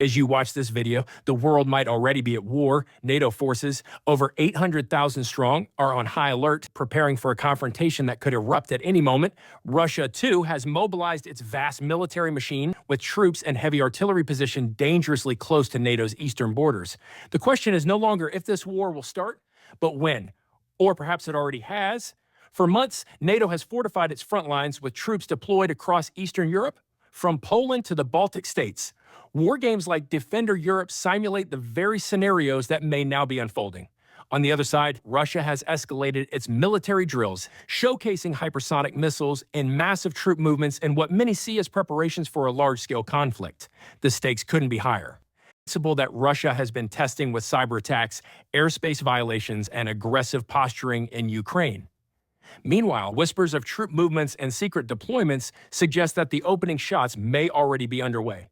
As you watch this video, the world might already be at war. NATO forces, over 800,000 strong, are on high alert, preparing for a confrontation that could erupt at any moment. Russia, too, has mobilized its vast military machine with troops and heavy artillery positioned dangerously close to NATO's eastern borders. The question is no longer if this war will start, but when. Or perhaps it already has. For months, NATO has fortified its front lines with troops deployed across Eastern Europe, from Poland to the Baltic states. War games like Defender Europe simulate the very scenarios that may now be unfolding. On the other side, Russia has escalated its military drills, showcasing hypersonic missiles and massive troop movements in what many see as preparations for a large-scale conflict. The stakes couldn't be higher. It's possible that Russia has been testing with cyber attacks, airspace violations, and aggressive posturing in Ukraine. Meanwhile, whispers of troop movements and secret deployments suggest that the opening shots may already be underway.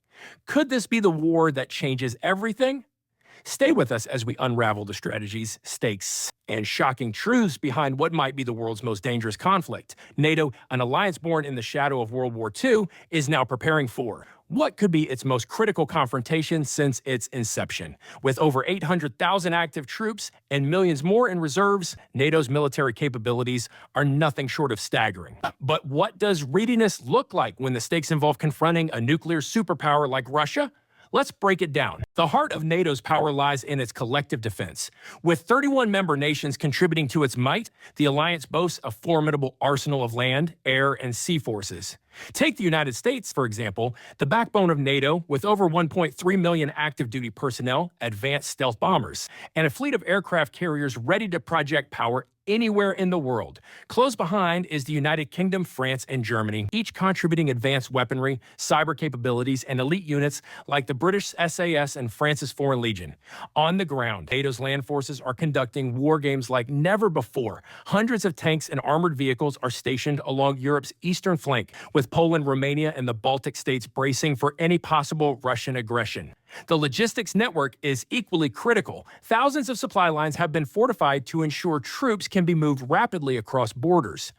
Could this be the war that changes everything? Stay with us as we unravel the strategies, stakes, and shocking truths behind what might be the world's most dangerous conflict. NATO, an alliance born in the shadow of World War II, is now preparing for what could be its most critical confrontation since its inception. With over 800,000 active troops and millions more in reserves, NATO's military capabilities are nothing short of staggering. But what does readiness look like when the stakes involve confronting a nuclear superpower like Russia? Let's break it down. The heart of NATO's power lies in its collective defense. With 31 member nations contributing to its might, the alliance boasts a formidable arsenal of land, air, and sea forces. Take the United States, for example, the backbone of NATO, with over 1.3 million active duty personnel, advanced stealth bombers, and a fleet of aircraft carriers ready to project power anywhere in the world. Close behind is the United Kingdom, France, and Germany, each contributing advanced weaponry, cyber capabilities, and elite units like the British SAS and France's Foreign Legion. On the ground, NATO's land forces are conducting war games like never before. Hundreds of tanks and armored vehicles are stationed along Europe's eastern flank, with Poland, Romania, and the Baltic states bracing for any possible Russian aggression. The logistics network is equally critical. Thousands of supply lines have been fortified to ensure troops can be moved rapidly across borders.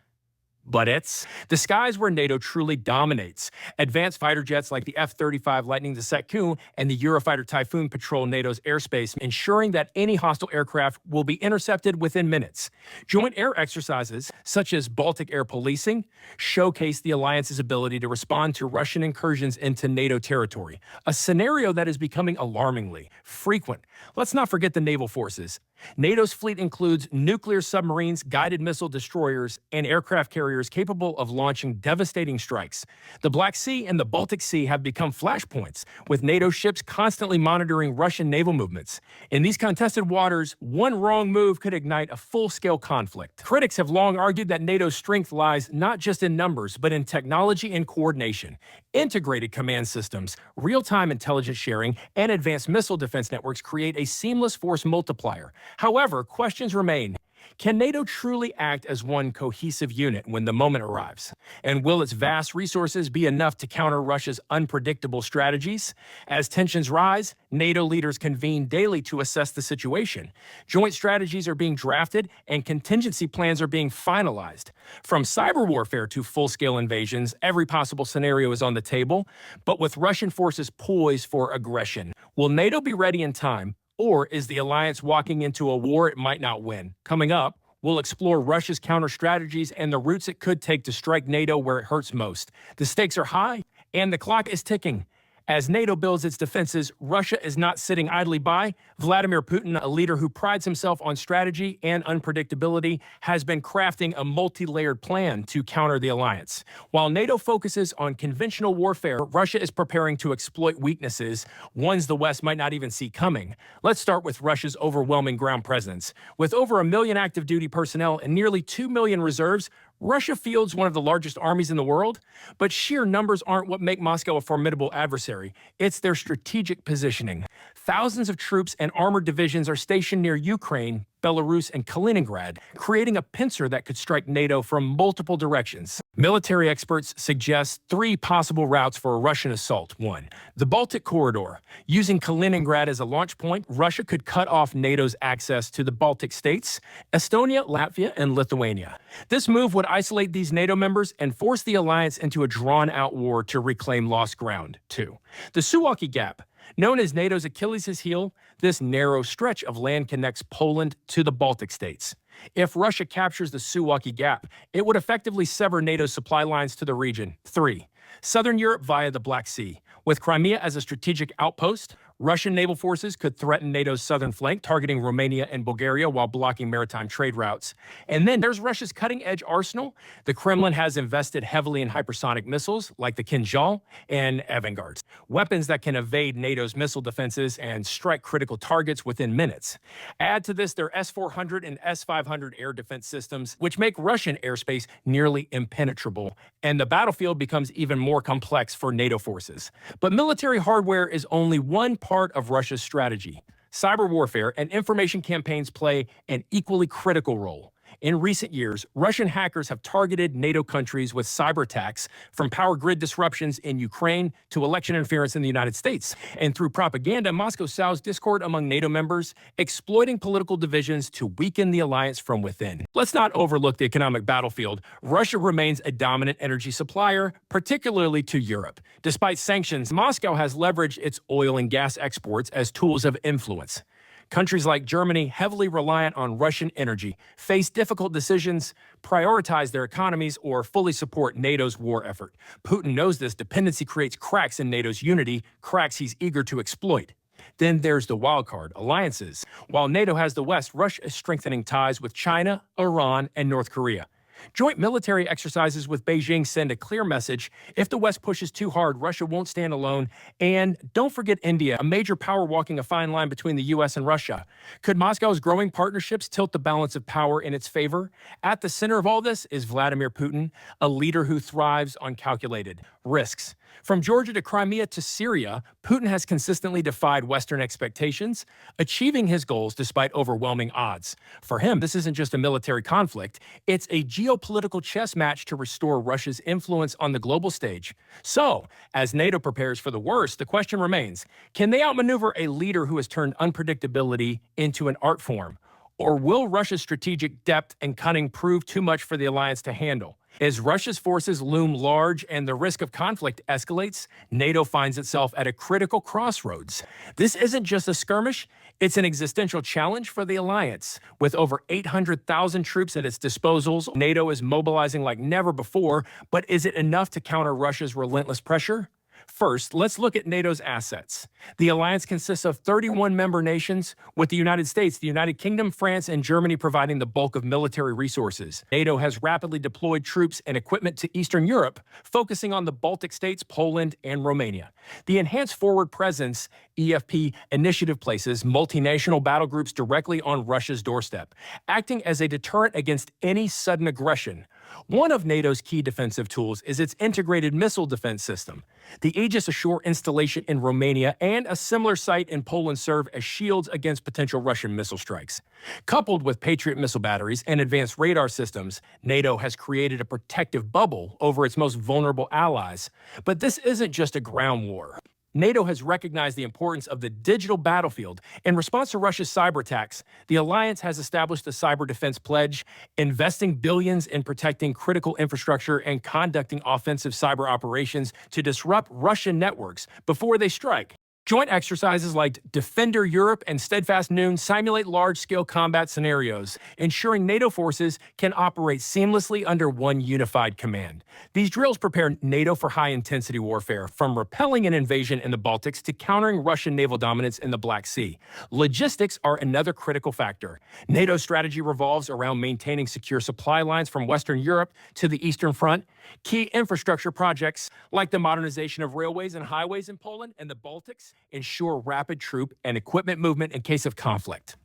But it's the skies where NATO truly dominates. Advanced fighter jets like the F-35 Lightning II and the Eurofighter Typhoon patrol NATO's airspace, ensuring that any hostile aircraft will be intercepted within minutes. Joint air exercises, such as Baltic air policing, showcase the alliance's ability to respond to Russian incursions into NATO territory, a scenario that is becoming alarmingly frequent. Let's not forget the naval forces. NATO's fleet includes nuclear submarines, guided missile destroyers, and aircraft carriers capable of launching devastating strikes. The Black Sea and the Baltic Sea have become flashpoints, with NATO ships constantly monitoring Russian naval movements. In these contested waters, one wrong move could ignite a full-scale conflict. Critics have long argued that NATO's strength lies not just in numbers, but in technology and coordination. Integrated command systems, real-time intelligence sharing, and advanced missile defense networks create a seamless force multiplier. However, questions remain. Can NATO truly act as one cohesive unit when the moment arrives? And will its vast resources be enough to counter Russia's unpredictable strategies? As tensions rise, NATO leaders convene daily to assess the situation. Joint strategies are being drafted and contingency plans are being finalized. From cyber warfare to full-scale invasions, every possible scenario is on the table, but with Russian forces poised for aggression. Will NATO be ready in time? Or is the alliance walking into a war it might not win? Coming up, we'll explore Russia's counter strategies and the routes it could take to strike NATO where it hurts most. The stakes are high, and the clock is ticking. As NATO builds its defenses, Russia is not sitting idly by. Vladimir Putin, a leader who prides himself on strategy and unpredictability, has been crafting a multi-layered plan to counter the alliance. While NATO focuses on conventional warfare, Russia is preparing to exploit weaknesses, ones the West might not even see coming. Let's start with Russia's overwhelming ground presence. With over 1 million active duty personnel and nearly 2 million reserves, Russia fields one of the largest armies in the world, but sheer numbers aren't what make Moscow a formidable adversary. It's their strategic positioning. Thousands of troops and armored divisions are stationed near Ukraine, Belarus, and Kaliningrad, creating a pincer that could strike NATO from multiple directions. Military experts suggest 3 possible routes for a Russian assault. 1. The Baltic Corridor. Using Kaliningrad as a launch point, Russia could cut off NATO's access to the Baltic states, Estonia, Latvia, and Lithuania. This move would isolate these NATO members and force the alliance into a drawn-out war to reclaim lost ground. 2. The Suwalki Gap. Known as NATO's Achilles' heel, this narrow stretch of land connects Poland to the Baltic states. If Russia captures the Suwalki Gap, it would effectively sever NATO's supply lines to the region. 3. Southern Europe via the Black Sea. With Crimea as a strategic outpost, Russian naval forces could threaten NATO's southern flank, targeting Romania and Bulgaria while blocking maritime trade routes. And then there's Russia's cutting-edge arsenal. The Kremlin has invested heavily in hypersonic missiles like the Kinzhal and Avangard, weapons that can evade NATO's missile defenses and strike critical targets within minutes. Add to this their S-400 and S-500 air defense systems, which make Russian airspace nearly impenetrable, and the battlefield becomes even more complex for NATO forces. But military hardware is only one part of Russia's strategy. Cyber warfare and information campaigns play an equally critical role. In recent years, Russian hackers have targeted NATO countries with cyber attacks, from power grid disruptions in Ukraine to election interference in the United States. And through propaganda, Moscow sows discord among NATO members, exploiting political divisions to weaken the alliance from within. Let's not overlook the economic battlefield. Russia remains a dominant energy supplier, particularly to Europe. Despite sanctions, Moscow has leveraged its oil and gas exports as tools of influence. Countries like Germany, heavily reliant on Russian energy, face difficult decisions, prioritize their economies, or fully support NATO's war effort. Putin knows this dependency creates cracks in NATO's unity, cracks he's eager to exploit. Then there's the wild card, alliances. While NATO has the West, Russia is strengthening ties with China, Iran, and North Korea. Joint military exercises with Beijing send a clear message: if the West pushes too hard, Russia won't stand alone. And don't forget India, a major power walking a fine line between the U.S. and Russia. Could Moscow's growing partnerships tilt the balance of power in its favor? At the center of all this is Vladimir Putin, a leader who thrives on calculated risks. From Georgia to Crimea to Syria, Putin has consistently defied Western expectations, achieving his goals despite overwhelming odds. For him, this isn't just a military conflict, it's a geopolitical chess match to restore Russia's influence on the global stage. So, as NATO prepares for the worst, the question remains, can they outmaneuver a leader who has turned unpredictability into an art form? Or will Russia's strategic depth and cunning prove too much for the alliance to handle? As Russia's forces loom large and the risk of conflict escalates, NATO finds itself at a critical crossroads. This isn't just a skirmish, it's an existential challenge for the alliance. With over 800,000 troops at its disposal, NATO is mobilizing like never before, but is it enough to counter Russia's relentless pressure? First, let's look at NATO's assets. The alliance consists of 31 member nations, with the United States, the United Kingdom, France, and Germany providing the bulk of military resources. NATO has rapidly deployed troops and equipment to Eastern Europe, focusing on the Baltic states, Poland, and Romania. The Enhanced Forward Presence EFP initiative places multinational battle groups directly on Russia's doorstep, acting as a deterrent against any sudden aggression. One of NATO's key defensive tools is its integrated missile defense system. The Aegis Ashore installation in Romania and a similar site in Poland serve as shields against potential Russian missile strikes. Coupled with Patriot missile batteries and advanced radar systems, NATO has created a protective bubble over its most vulnerable allies. But this isn't just a ground war. NATO has recognized the importance of the digital battlefield. In response to Russia's cyber attacks, the alliance has established the Cyber Defense Pledge, investing billions in protecting critical infrastructure and conducting offensive cyber operations to disrupt Russian networks before they strike. Joint exercises like Defender Europe and Steadfast Noon simulate large-scale combat scenarios, ensuring NATO forces can operate seamlessly under one unified command. These drills prepare NATO for high-intensity warfare, from repelling an invasion in the Baltics to countering Russian naval dominance in the Black Sea. Logistics are another critical factor. NATO's strategy revolves around maintaining secure supply lines from Western Europe to the Eastern Front. Key infrastructure projects, like the modernization of railways and highways in Poland and the Baltics, ensure rapid troop and equipment movement in case of conflict.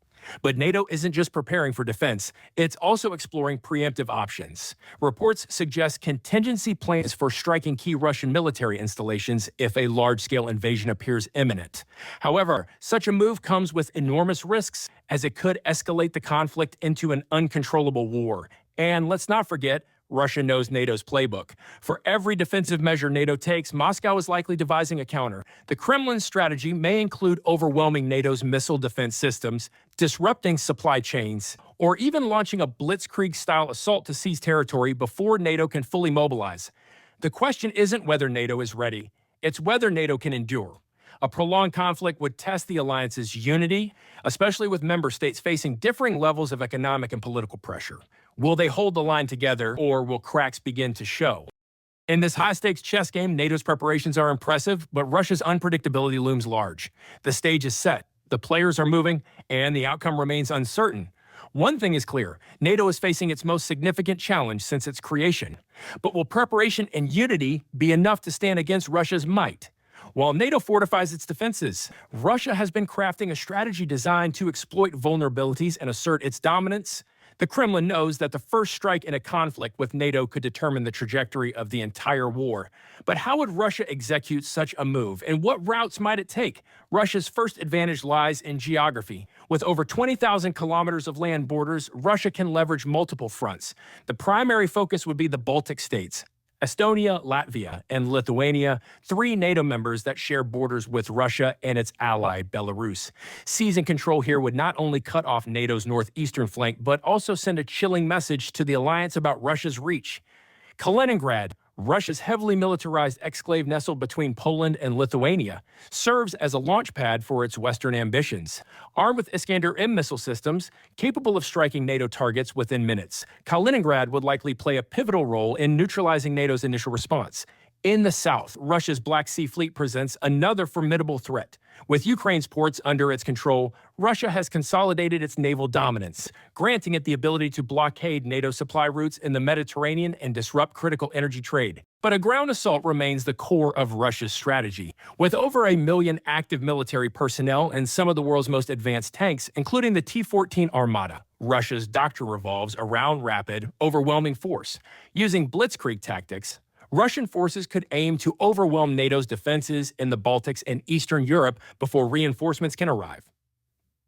But NATO isn't just preparing for defense, it's also exploring preemptive options. Reports suggest contingency plans for striking key Russian military installations if a large-scale invasion appears imminent. However, such a move comes with enormous risks, as it could escalate the conflict into an uncontrollable war. And let's not forget, Russia knows NATO's playbook. For every defensive measure NATO takes, Moscow is likely devising a counter. The Kremlin's strategy may include overwhelming NATO's missile defense systems, disrupting supply chains, or even launching a blitzkrieg-style assault to seize territory before NATO can fully mobilize. The question isn't whether NATO is ready, it's whether NATO can endure. A prolonged conflict would test the alliance's unity, especially with member states facing differing levels of economic and political pressure. Will they hold the line together, or will cracks begin to show? In this high-stakes chess game, NATO's preparations are impressive, but Russia's unpredictability looms large. The stage is set, the players are moving, and the outcome remains uncertain. One thing is clear, NATO is facing its most significant challenge since its creation. But will preparation and unity be enough to stand against Russia's might? While NATO fortifies its defenses, Russia has been crafting a strategy designed to exploit vulnerabilities and assert its dominance. The Kremlin knows that the first strike in a conflict with NATO could determine the trajectory of the entire war. But how would Russia execute such a move, and what routes might it take? Russia's first advantage lies in geography. With over 20,000 kilometers of land borders, Russia can leverage multiple fronts. The primary focus would be the Baltic states. Estonia, Latvia, and Lithuania, 3 NATO members that share borders with Russia and its ally, Belarus. Seizing control here would not only cut off NATO's northeastern flank, but also send a chilling message to the alliance about Russia's reach. Kaliningrad, Russia's heavily militarized exclave nestled between Poland and Lithuania, serves as a launch pad for its western ambitions. Armed with Iskander-M missile systems, capable of striking NATO targets within minutes, Kaliningrad would likely play a pivotal role in neutralizing NATO's initial response. In the south, Russia's Black Sea Fleet presents another formidable threat. With Ukraine's ports under its control, Russia has consolidated its naval dominance, granting it the ability to blockade NATO supply routes in the Mediterranean and disrupt critical energy trade. But a ground assault remains the core of Russia's strategy. With over 1 million active military personnel and some of the world's most advanced tanks, including the T-14 Armata, Russia's doctrine revolves around rapid, overwhelming force. Using blitzkrieg tactics, Russian forces could aim to overwhelm NATO's defenses in the Baltics and Eastern Europe before reinforcements can arrive.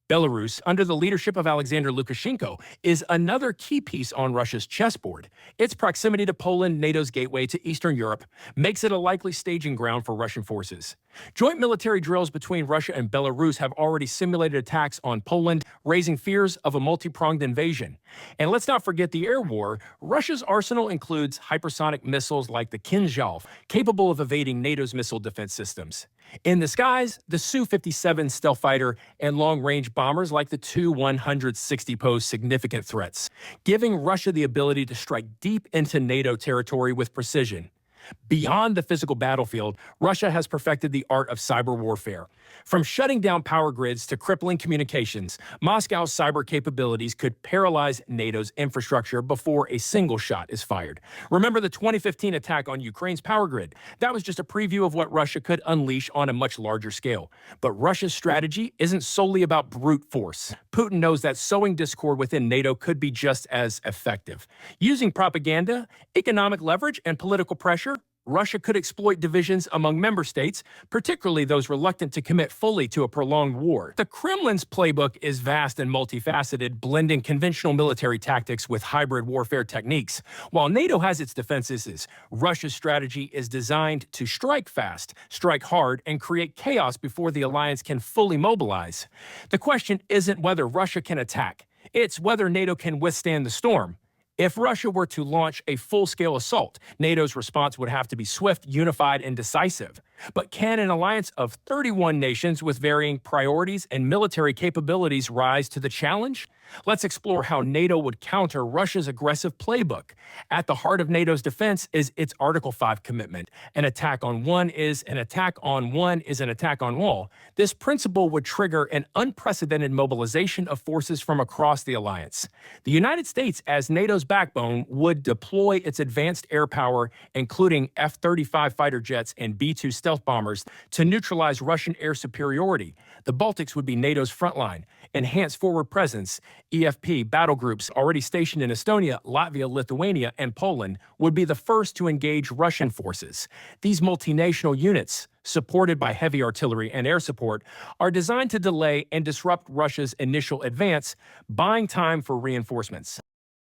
Belarus, under the leadership of Alexander Lukashenko, is another key piece on Russia's chessboard. Its proximity to Poland, NATO's gateway to Eastern Europe, makes it a likely staging ground for Russian forces. Joint military drills between Russia and Belarus have already simulated attacks on Poland, raising fears of a multi-pronged invasion. And let's not forget the air war. Russia's arsenal includes hypersonic missiles like the Kinzhal, capable of evading NATO's missile defense systems. In the skies, the Su-57 stealth fighter and long-range bombers like the Tu-160 pose significant threats, giving Russia the ability to strike deep into NATO territory with precision. Beyond the physical battlefield, Russia has perfected the art of cyber warfare. From shutting down power grids to crippling communications, Moscow's cyber capabilities could paralyze NATO's infrastructure before a single shot is fired. Remember the 2015 attack on Ukraine's power grid? That was just a preview of what Russia could unleash on a much larger scale. But Russia's strategy isn't solely about brute force. Putin knows that sowing discord within NATO could be just as effective. Using propaganda, economic leverage, and political pressure, Russia could exploit divisions among member states, particularly those reluctant to commit fully to a prolonged war. The Kremlin's playbook is vast and multifaceted, blending conventional military tactics with hybrid warfare techniques. While NATO has its defenses, Russia's strategy is designed to strike fast, strike hard, and create chaos before the alliance can fully mobilize. The question isn't whether Russia can attack, it's whether NATO can withstand the storm. If Russia were to launch a full-scale assault, NATO's response would have to be swift, unified, and decisive. But can an alliance of 31 nations with varying priorities and military capabilities rise to the challenge? Let's explore how NATO would counter Russia's aggressive playbook. At the heart of NATO's defense is its Article 5 commitment. An attack on one is an attack on one is an attack on all. This principle would trigger an unprecedented mobilization of forces from across the alliance. The United States, as NATO's backbone, would deploy its advanced air power, including F-35 fighter jets and B-2 stealth bombers, to neutralize Russian air superiority. The Baltics would be NATO's frontline. Enhanced forward presence, EFP battle groups already stationed in Estonia, Latvia, Lithuania, and Poland would be the first to engage Russian forces. These multinational units, supported by heavy artillery and air support, are designed to delay and disrupt Russia's initial advance, buying time for reinforcements.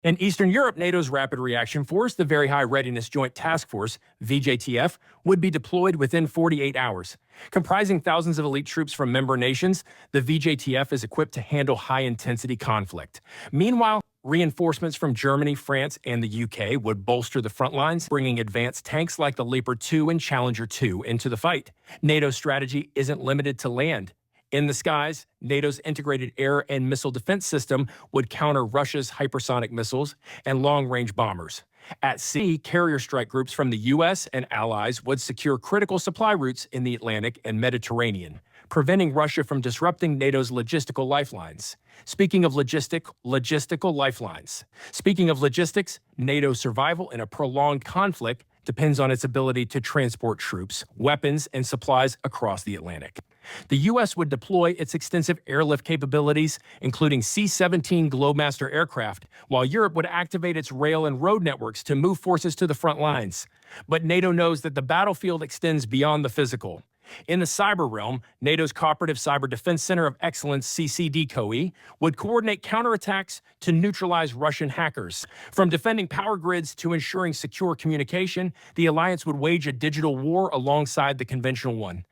In Eastern Europe, NATO's Rapid Reaction Force, the Very High Readiness Joint Task Force, VJTF, would be deployed within 48 hours. Comprising thousands of elite troops from member nations, the VJTF is equipped to handle high-intensity conflict. Meanwhile, Reinforcements from Germany, France, and the UK would bolster the front lines, bringing advanced tanks like the Leopard 2 and Challenger 2 into the fight. NATO's strategy isn't limited to land. In the skies, NATO's integrated air and missile defense system would counter Russia's hypersonic missiles and long-range bombers. At sea, carrier strike groups from the U.S. and allies would secure critical supply routes in the Atlantic and Mediterranean, preventing Russia from disrupting NATO's logistical lifelines. Speaking of logistical lifelines. Speaking of logistics, NATO's survival in a prolonged conflict depends on its ability to transport troops, weapons, and supplies across the Atlantic. The U.S. would deploy its extensive airlift capabilities, including C-17 Globemaster aircraft, while Europe would activate its rail and road networks to move forces to the front lines. But NATO knows that the battlefield extends beyond the physical. In the cyber realm, NATO's Cooperative Cyber Defense Center of Excellence, CCDCOE, would coordinate counterattacks to neutralize Russian hackers. From defending power grids to ensuring secure communication, the alliance would wage a digital war alongside the conventional one.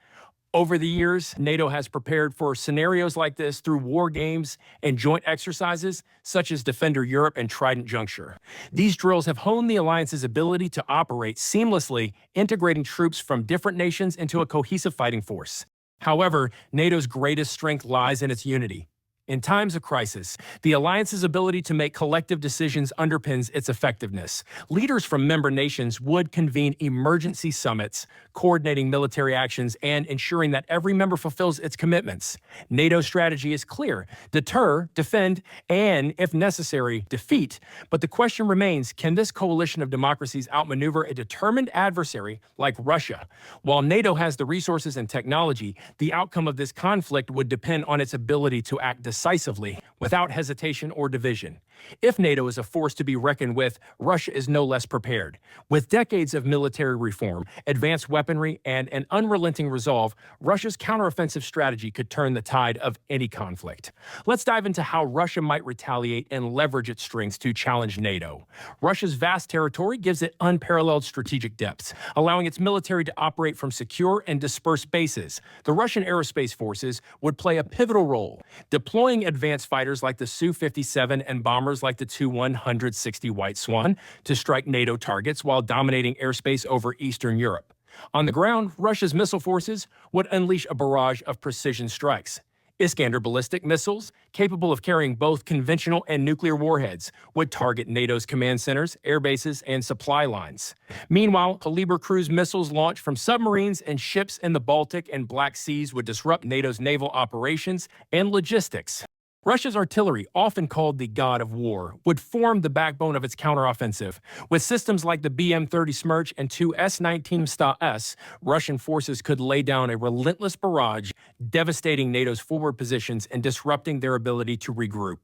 Over the years, NATO has prepared for scenarios like this through war games and joint exercises such as Defender Europe and Trident Juncture. These drills have honed the alliance's ability to operate seamlessly, integrating troops from different nations into a cohesive fighting force. However, NATO's greatest strength lies in its unity. In times of crisis, the alliance's ability to make collective decisions underpins its effectiveness. Leaders from member nations would convene emergency summits, coordinating military actions and ensuring that every member fulfills its commitments. NATO's strategy is clear: deter, defend, and, if necessary, defeat. But the question remains, can this coalition of democracies outmaneuver a determined adversary like Russia? While NATO has the resources and technology, the outcome of this conflict would depend on its ability to act decisively, without hesitation or division. If NATO is a force to be reckoned with, Russia is no less prepared. With decades of military reform, advanced weaponry, and an unrelenting resolve, Russia's counteroffensive strategy could turn the tide of any conflict. Let's dive into how Russia might retaliate and leverage its strengths to challenge NATO. Russia's vast territory gives it unparalleled strategic depth, allowing its military to operate from secure and dispersed bases. The Russian aerospace forces would play a pivotal role, deploying advanced fighters like the Su-57 and bombers like the Tu-160 White Swan to strike NATO targets while dominating airspace over Eastern Europe. On the ground, Russia's missile forces would unleash a barrage of precision strikes. Iskander ballistic missiles, capable of carrying both conventional and nuclear warheads, would target NATO's command centers, air bases, and supply lines. Meanwhile, Kaliber cruise missiles launched from submarines and ships in the Baltic and Black Seas would disrupt NATO's naval operations and logistics. Russia's artillery, often called the God of War, would form the backbone of its counteroffensive. With systems like the BM-30 Smerch and two S-19 Sta-S, Russian forces could lay down a relentless barrage, devastating NATO's forward positions and disrupting their ability to regroup.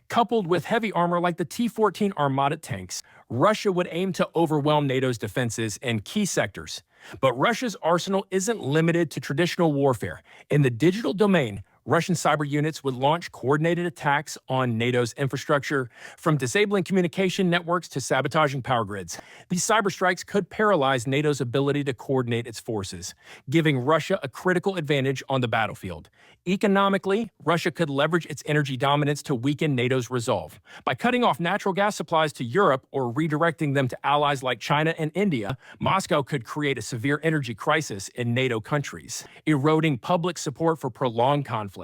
Coupled with heavy armor like the T-14 Armata tanks, Russia would aim to overwhelm NATO's defenses in key sectors. But Russia's arsenal isn't limited to traditional warfare. In the digital domain, Russian cyber units would launch coordinated attacks on NATO's infrastructure, from disabling communication networks to sabotaging power grids. These cyber strikes could paralyze NATO's ability to coordinate its forces, giving Russia a critical advantage on the battlefield. Economically, Russia could leverage its energy dominance to weaken NATO's resolve. By cutting off natural gas supplies to Europe or redirecting them to allies like China and India, Moscow could create a severe energy crisis in NATO countries, eroding public support for prolonged conflict.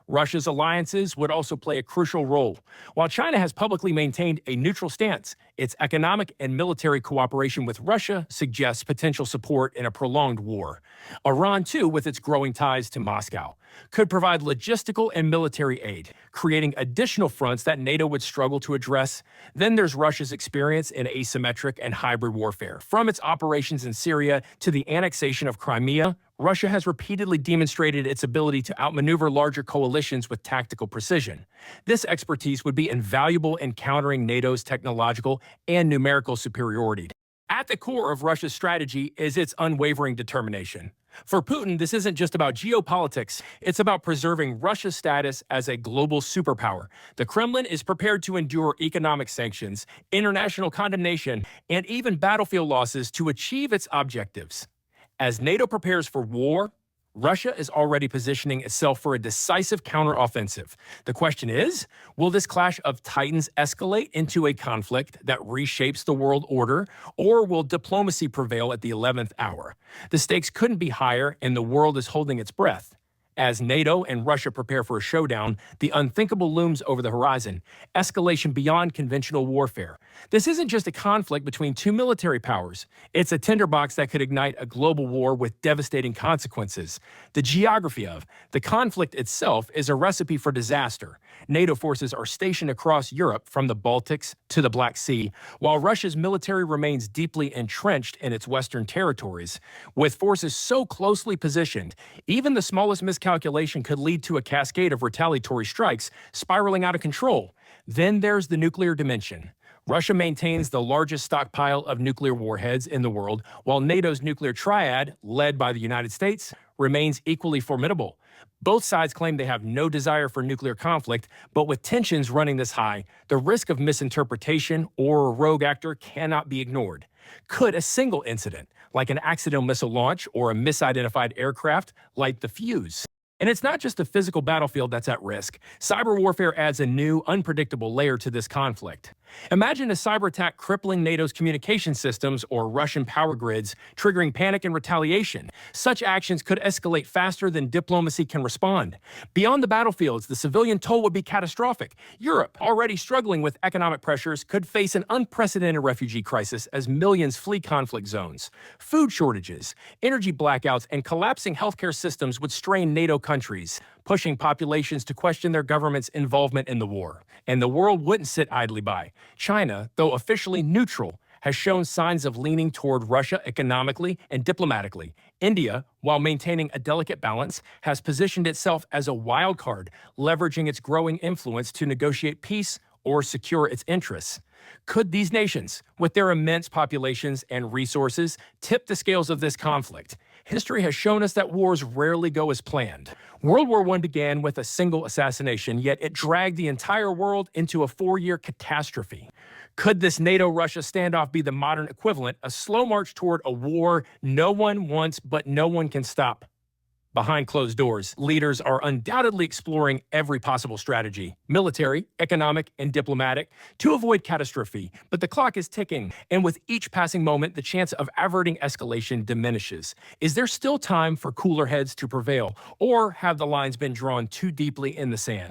Russia's alliances would also play a crucial role. While China has publicly maintained a neutral stance, its economic and military cooperation with Russia suggests potential support in a prolonged war. Iran, too, with its growing ties to Moscow, could provide logistical and military aid, creating additional fronts that NATO would struggle to address. Then there's Russia's experience in asymmetric and hybrid warfare. From its operations in Syria to the annexation of Crimea, Russia has repeatedly demonstrated its ability to outmaneuver larger coalitions with tactical precision. This expertise would be invaluable in countering NATO's technological and numerical superiority. At the core of Russia's strategy is its unwavering determination. For Putin, this isn't just about geopolitics, it's about preserving Russia's status as a global superpower. The Kremlin is prepared to endure economic sanctions, international condemnation, and even battlefield losses to achieve its objectives. As NATO prepares for war, Russia is already positioning itself for a decisive counteroffensive. The question is, will this clash of titans escalate into a conflict that reshapes the world order, or will diplomacy prevail at the 11th hour? The stakes couldn't be higher, and the world is holding its breath. As NATO and Russia prepare for a showdown, the unthinkable looms over the horizon, escalation beyond conventional warfare. This isn't just a conflict between two military powers. It's a tinderbox that could ignite a global war with devastating consequences. The geography of the conflict itself is a recipe for disaster. NATO forces are stationed across Europe from the Baltics to the Black Sea, while Russia's military remains deeply entrenched in its western territories. With forces so closely positioned, even the smallest miscalculation could lead to a cascade of retaliatory strikes spiraling out of control. Then there's the nuclear dimension. Russia maintains the largest stockpile of nuclear warheads in the world, while NATO's nuclear triad, led by the United States, remains equally formidable. Both sides claim they have no desire for nuclear conflict, but with tensions running this high, the risk of misinterpretation or a rogue actor cannot be ignored. Could a single incident, like an accidental missile launch or a misidentified aircraft, light the fuse? And it's not just the physical battlefield that's at risk. Cyber warfare adds a new, unpredictable layer to this conflict. Imagine a cyber attack crippling NATO's communication systems or Russian power grids, triggering panic and retaliation. Such actions could escalate faster than diplomacy can respond. Beyond the battlefields, the civilian toll would be catastrophic. Europe, already struggling with economic pressures, could face an unprecedented refugee crisis as millions flee conflict zones. Food shortages, energy blackouts, and collapsing healthcare systems would strain NATO countries, pushing populations to question their government's involvement in the war. And the world wouldn't sit idly by. China, though officially neutral, has shown signs of leaning toward Russia economically and diplomatically. India, while maintaining a delicate balance, has positioned itself as a wild card, leveraging its growing influence to negotiate peace or secure its interests. Could these nations, with their immense populations and resources, tip the scales of this conflict? History has shown us that wars rarely go as planned. World War I began with a single assassination, yet it dragged the entire world into a 4-year catastrophe. Could this NATO-Russia standoff be the modern equivalent, a slow march toward a war no one wants but no one can stop? Behind closed doors, leaders are undoubtedly exploring every possible strategy, military, economic, and diplomatic, to avoid catastrophe. But the clock is ticking, and with each passing moment, the chance of averting escalation diminishes. Is there still time for cooler heads to prevail, or have the lines been drawn too deeply in the sand?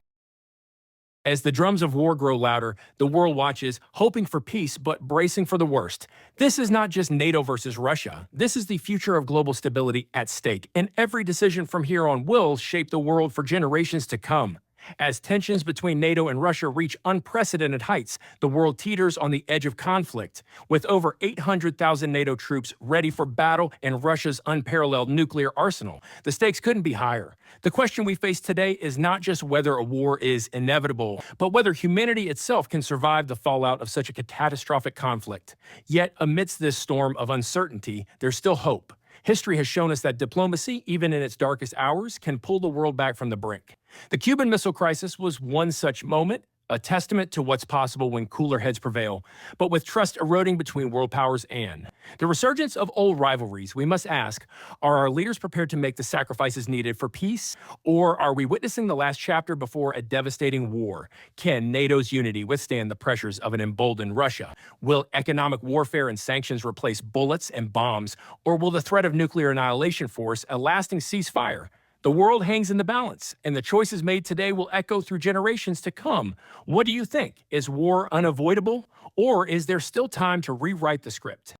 As the drums of war grow louder, the world watches, hoping for peace but bracing for the worst. This is not just NATO versus Russia. This is the future of global stability at stake, and every decision from here on will shape the world for generations to come. As tensions between NATO and Russia reach unprecedented heights, the world teeters on the edge of conflict. With over 800,000 NATO troops ready for battle and Russia's unparalleled nuclear arsenal, the stakes couldn't be higher. The question we face today is not just whether a war is inevitable, but whether humanity itself can survive the fallout of such a catastrophic conflict. Yet, amidst this storm of uncertainty, there's still hope. History has shown us that diplomacy, even in its darkest hours, can pull the world back from the brink. The Cuban Missile Crisis was one such moment, a testament to what's possible when cooler heads prevail. But with trust eroding between world powers and the resurgence of old rivalries, we must ask, are our leaders prepared to make the sacrifices needed for peace? Or are we witnessing the last chapter before a devastating war? Can NATO's unity withstand the pressures of an emboldened Russia? Will economic warfare and sanctions replace bullets and bombs? Or will the threat of nuclear annihilation force a lasting ceasefire? The world hangs in the balance, and the choices made today will echo through generations to come. What do you think? Is war unavoidable, or is there still time to rewrite the script?